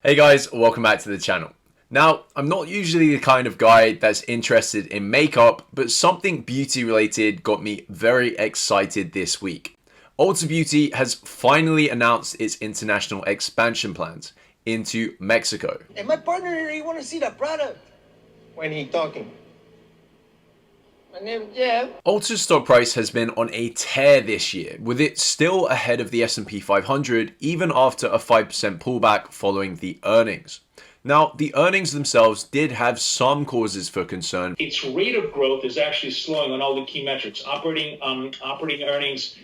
Hey guys, welcome back to the channel. Now, I'm not usually the kind of guy that's interested in makeup, but something beauty related got me very excited this week. Ulta Beauty has finally announced its international expansion plans into Mexico. And my partner here, he want to see the product. When he talking? My name is Jeff. Ulta's stock price has been on a tear this year, with it still ahead of the S&P 500 even after a 5% pullback following the earnings. Now, the earnings themselves did have some causes for concern. Its rate of growth is actually slowing on all the key metrics. Operating earnings,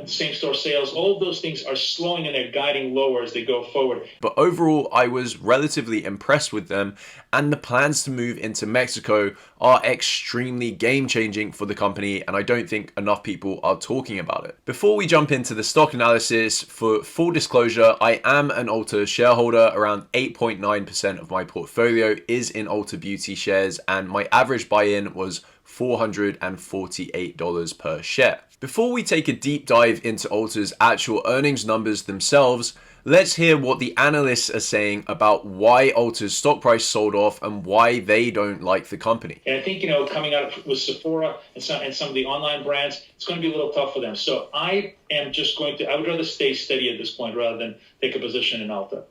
same-store sales, all of those things are slowing and they're guiding lower as they go forward. But overall, I was relatively impressed with them, and the plans to move into Mexico are extremely game-changing for the company, and I don't think enough people are talking about it. Before we jump into the stock analysis, for full disclosure, I am an Ulta shareholder. Around 8.9% of my portfolio is in Ulta Beauty shares, and my average buy-in was $448 per share. Before we take a deep dive into Ulta's actual earnings numbers themselves, let's hear what the analysts are saying about why Ulta's stock price sold off and why they don't like the company. And I think, coming out with Sephora and some of the online brands, it's going to be a little tough for them. So I would rather stay steady at this point rather than take a position in Ulta.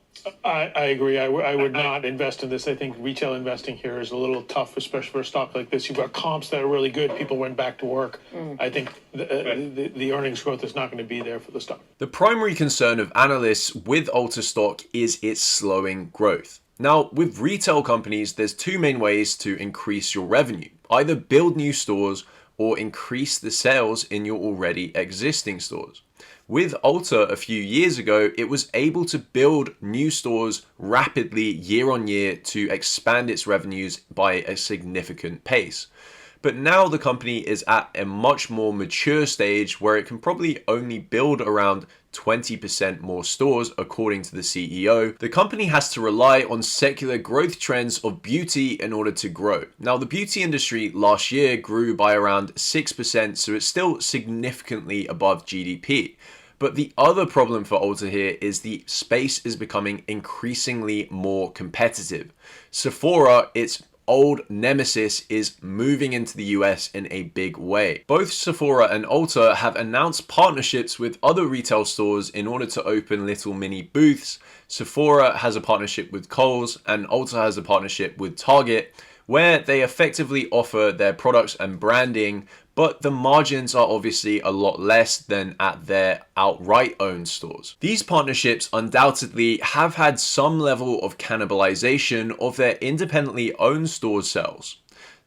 I agree. I would not invest in this. I think retail investing here is a little tough, especially for a stock like this. You've got comps that are really good. People went back to work. I think the earnings growth is not going to be there for the stock. The primary concern of analysts with Ulta stock is its slowing growth. Now, with retail companies, there's two main ways to increase your revenue. Either build new stores or increase the sales in your already existing stores. With Ulta a few years ago, it was able to build new stores rapidly year on year to expand its revenues by a significant pace. But now the company is at a much more mature stage where it can probably only build around 20% more stores, according to the CEO. The company has to rely on secular growth trends of beauty in order to grow. Now, the beauty industry last year grew by around 6%, so it's still significantly above GDP. But the other problem for Ulta here is the space is becoming increasingly more competitive. Sephora, its old nemesis, is moving into the US in a big way. Both Sephora and Ulta have announced partnerships with other retail stores in order to open little mini booths. Sephora has a partnership with Kohl's and Ulta has a partnership with Target, where they effectively offer their products and branding, but the margins are obviously a lot less than at their outright owned stores. These partnerships undoubtedly have had some level of cannibalization of their independently owned store sales.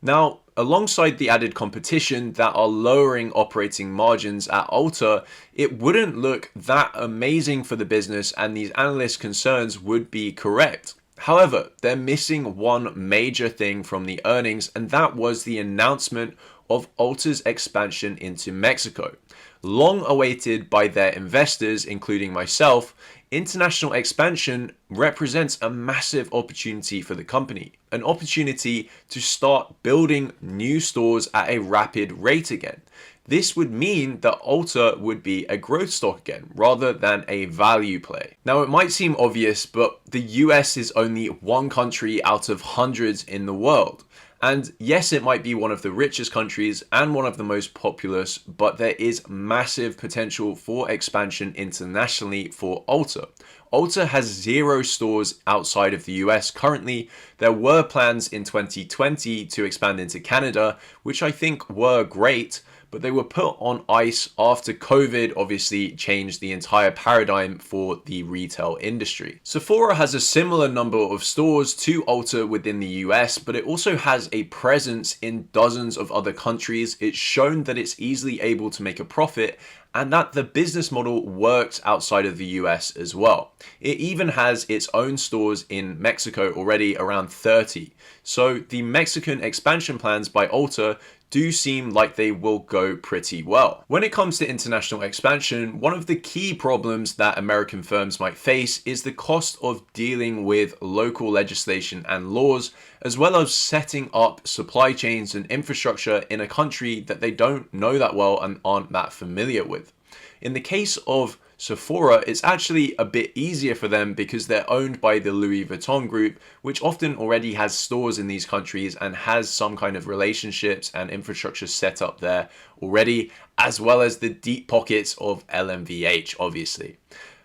Now, alongside the added competition that are lowering operating margins at Ulta, it wouldn't look that amazing for the business, and these analyst concerns would be correct. However, they're missing one major thing from the earnings, and that was the announcement of Ulta's expansion into Mexico. Long awaited by their investors, including myself, international expansion represents a massive opportunity for the company, an opportunity to start building new stores at a rapid rate again. This would mean that Ulta would be a growth stock again, rather than a value play. Now, it might seem obvious, but the US is only one country out of hundreds in the world. And yes, it might be one of the richest countries and one of the most populous, but there is massive potential for expansion internationally for Ulta. Ulta has 0 stores outside of the US currently. There were plans in 2020 to expand into Canada, which I think were great, but they were put on ice after COVID obviously changed the entire paradigm for the retail industry. Sephora has a similar number of stores to Ulta within the US, but it also has a presence in dozens of other countries. It's shown that it's easily able to make a profit and that the business model works outside of the US as well. It even has its own stores in Mexico already, around 30. So the Mexican expansion plans by Ulta do seem like they will go pretty well. When it comes to international expansion, one of the key problems that American firms might face is the cost of dealing with local legislation and laws, as well as setting up supply chains and infrastructure in a country that they don't know that well and aren't that familiar with. In the case of Sephora, it's actually a bit easier for them because they're owned by the Louis Vuitton group, which often already has stores in these countries and has some kind of relationships and infrastructure set up there already, as well as the deep pockets of LMVH, obviously.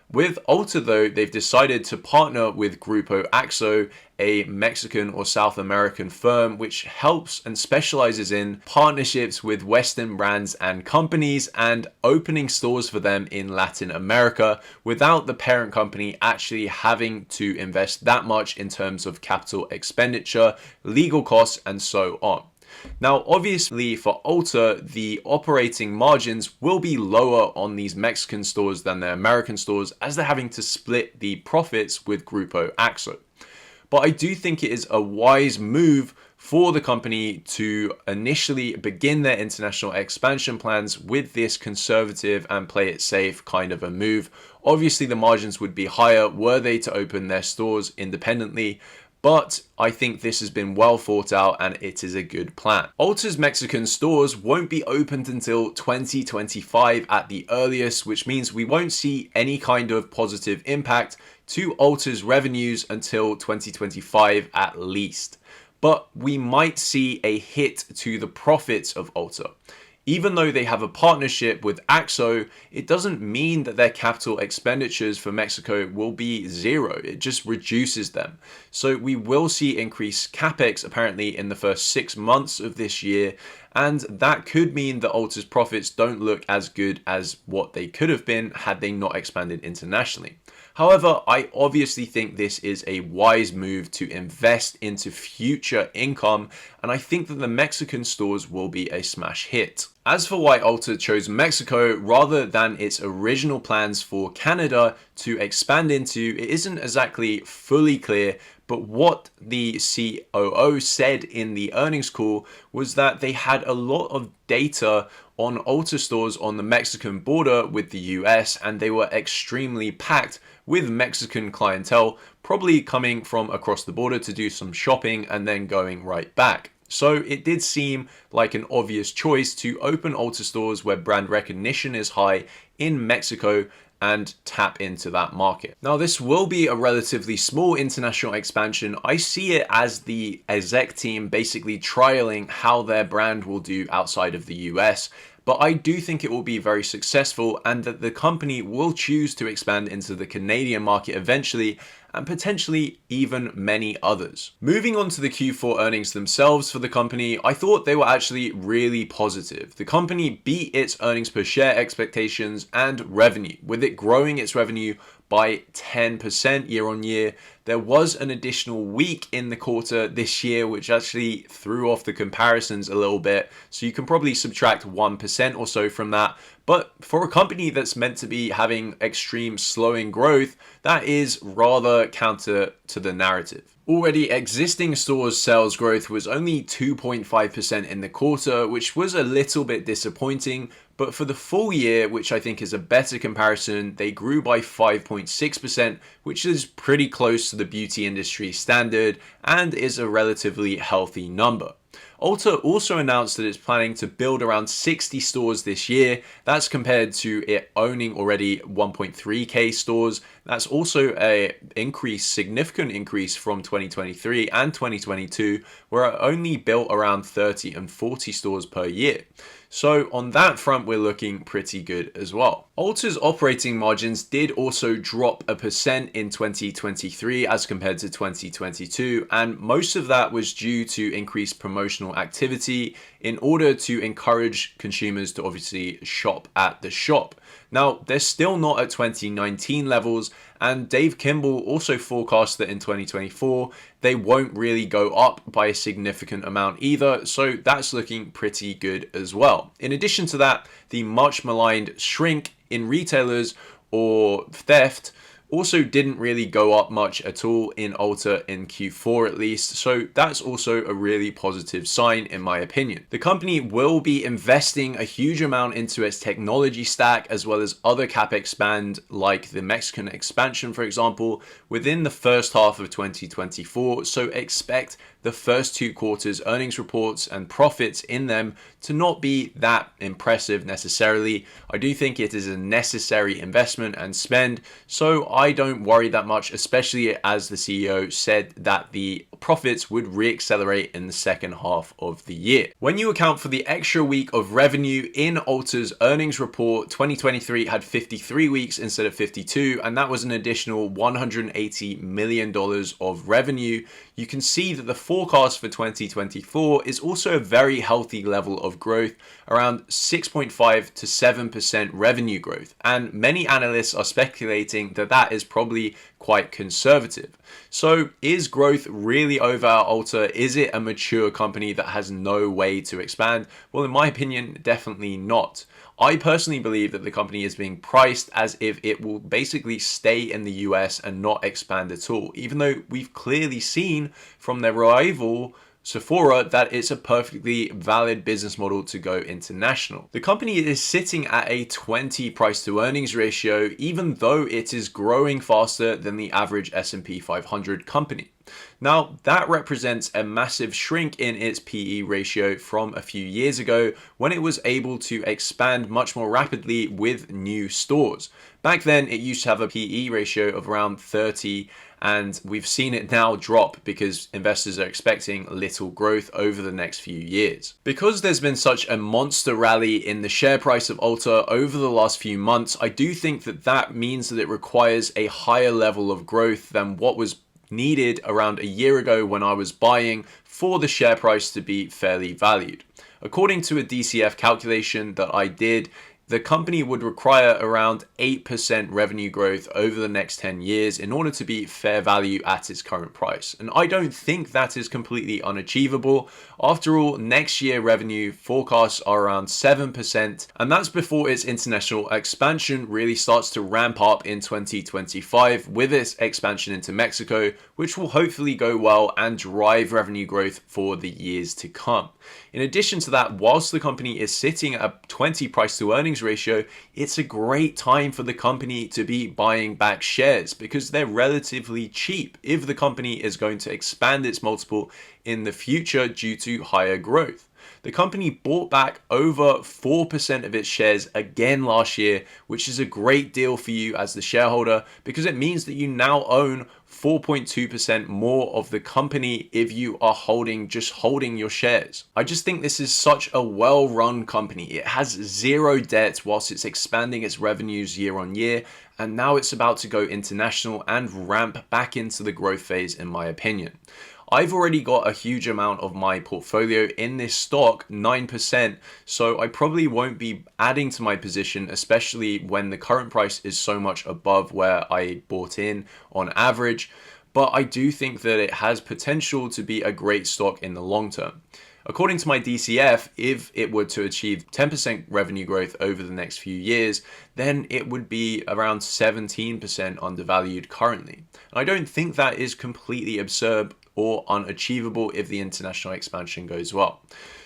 With Ulta though, they've decided to partner with Grupo Axo, a Mexican or South American firm which helps and specializes in partnerships with Western brands and companies and opening stores for them in Latin America without the parent company actually having to invest that much in terms of capital expenditure, legal costs, and so on. Now, obviously for Ulta, the operating margins will be lower on these Mexican stores than their American stores as they're having to split the profits with Grupo Axo. But I do think it is a wise move for the company to initially begin their international expansion plans with this conservative and play it safe kind of a move. Obviously, the margins would be higher were they to open their stores independently, but I think this has been well thought out and it is a good plan. Ulta's Mexican stores won't be opened until 2025 at the earliest, which means we won't see any kind of positive impact to Ulta's revenues until 2025 at least. But we might see a hit to the profits of Ulta. Even though they have a partnership with Axo, it doesn't mean that their capital expenditures for Mexico will be zero. It just reduces them. So we will see increased capex apparently in the first 6 months of this year, and that could mean that Ulta's profits don't look as good as what they could have been had they not expanded internationally. However, I obviously think this is a wise move to invest into future income, and I think that the Mexican stores will be a smash hit. As for why Ulta chose Mexico rather than its original plans for Canada to expand into, it isn't exactly fully clear, but what the COO said in the earnings call was that they had a lot of data on Ulta stores on the Mexican border with the US, and they were extremely packed with Mexican clientele, probably coming from across the border to do some shopping and then going right back. So it did seem like an obvious choice to open Ulta stores where brand recognition is high in Mexico and tap into that market. Now, this will be a relatively small international expansion. I see it as the exec team basically trialing how their brand will do outside of the US. But I do think it will be very successful and that the company will choose to expand into the Canadian market eventually and potentially even many others. Moving on to the Q4 earnings themselves for the company, I thought they were actually really positive. The company beat its earnings per share expectations and revenue, with it growing its revenue by 10% year on year. There was an additional week in the quarter this year, which actually threw off the comparisons a little bit. So you can probably subtract 1% or so from that. But for a company that's meant to be having extreme slowing growth, that is rather counter to the narrative. Already existing stores sales growth was only 2.5% in the quarter, which was a little bit disappointing, but for the full year, which I think is a better comparison, they grew by 5.6%, which is pretty close to the beauty industry standard and is a relatively healthy number. Ulta also announced that it's planning to build around 60 stores this year. That's compared to it owning already 1.3k stores. That's also a significant increase from 2023 and 2022, where it only built around 30 and 40 stores per year. So on that front, we're looking pretty good as well. Ulta's operating margins did also drop 1% in 2023 as compared to 2022, and most of that was due to increased promotional activity in order to encourage consumers to obviously shop at the shop. Now, they're still not at 2019 levels, and Dave Kimball also forecast that in 2024, they won't really go up by a significant amount either, so that's looking pretty good as well. In addition to that, the much maligned shrink in retailers or theft also didn't really go up much at all in Ulta in Q4 at least, so that's also a really positive sign in my opinion. The company will be investing a huge amount into its technology stack as well as other capex spend like the Mexican expansion, for example, within the first half of 2024, so expect the first 2 quarters earnings reports and profits in them to not be that impressive necessarily. I do think it is a necessary investment and spend, so I don't worry that much, especially as the CEO said that the profits would reaccelerate in the second half of the year. When you account for the extra week of revenue in Ulta's earnings report, 2023 had 53 weeks instead of 52, and that was an additional $180 million of revenue. You can see that the forecast for 2024 is also a very healthy level of growth, around 6.5 to 7% revenue growth, and many analysts are speculating that that is probably quite conservative. So is growth really over at Ulta? Is it a mature company that has no way to expand? Well, in my opinion, definitely not. I personally believe that the company is being priced as if it will basically stay in the US and not expand at all, even though we've clearly seen from their rival Sephora that it's a perfectly valid business model to go international. The company is sitting at a 20 price to earnings ratio, even though it is growing faster than the average S&P 500 company. Now, that represents a massive shrink in its PE ratio from a few years ago when it was able to expand much more rapidly with new stores. Back then, it used to have a PE ratio of around 30, and we've seen it now drop because investors are expecting little growth over the next few years. Because there's been such a monster rally in the share price of Ulta over the last few months, I do think that that means that it requires a higher level of growth than what was needed around a year ago when I was buying for the share price to be fairly valued. According to a DCF calculation that I did, the company would require around 8% revenue growth over the next 10 years in order to be fair value at its current price. And I don't think that is completely unachievable. After all, next year revenue forecasts are around 7%, and that's before its international expansion really starts to ramp up in 2025 with its expansion into Mexico, which will hopefully go well and drive revenue growth for the years to come. In addition to that, whilst the company is sitting at a 20 price to earnings ratio, it's a great time for the company to be buying back shares because they're relatively cheap if the company is going to expand its multiple in the future due to higher growth. The company bought back over 4% of its shares again last year, which is a great deal for you as the shareholder because it means that you now own 4.2% more of the company if you are holding your shares. I just think this is such a well-run company. It has zero debt whilst it's expanding its revenues year on year, and now it's about to go international and ramp back into the growth phase, in my opinion. I've already got a huge amount of my portfolio in this stock, 9%, so I probably won't be adding to my position, especially when the current price is so much above where I bought in on average, but I do think that it has potential to be a great stock in the long term. According to my DCF, if it were to achieve 10% revenue growth over the next few years, then it would be around 17% undervalued currently. And I don't think that is completely absurd or unachievable if the international expansion goes well.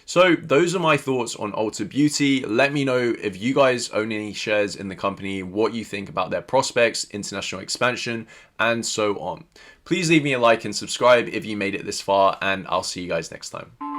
So those are my thoughts on Ulta Beauty. Let me know if you guys own any shares in the company, what you think about their prospects, international expansion, and so on. Please leave me a like and subscribe if you made it this far, and I'll see you guys next time.